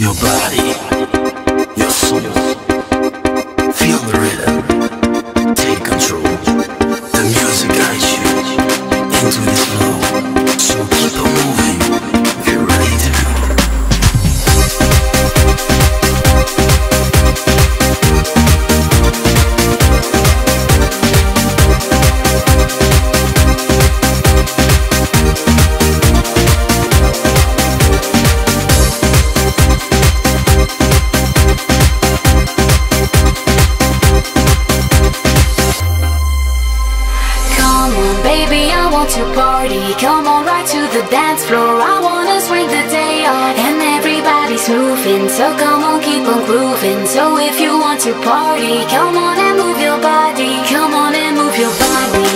Your body, your soul, feel the rhythm, take control. The music guides you into this flow. So keep on moving, get ready to go. To party, come on right to the dance floor. I wanna swing the day on, and everybody's moving, so come on, keep on grooving. So if you want to party, come on and move your body, come on and move your body.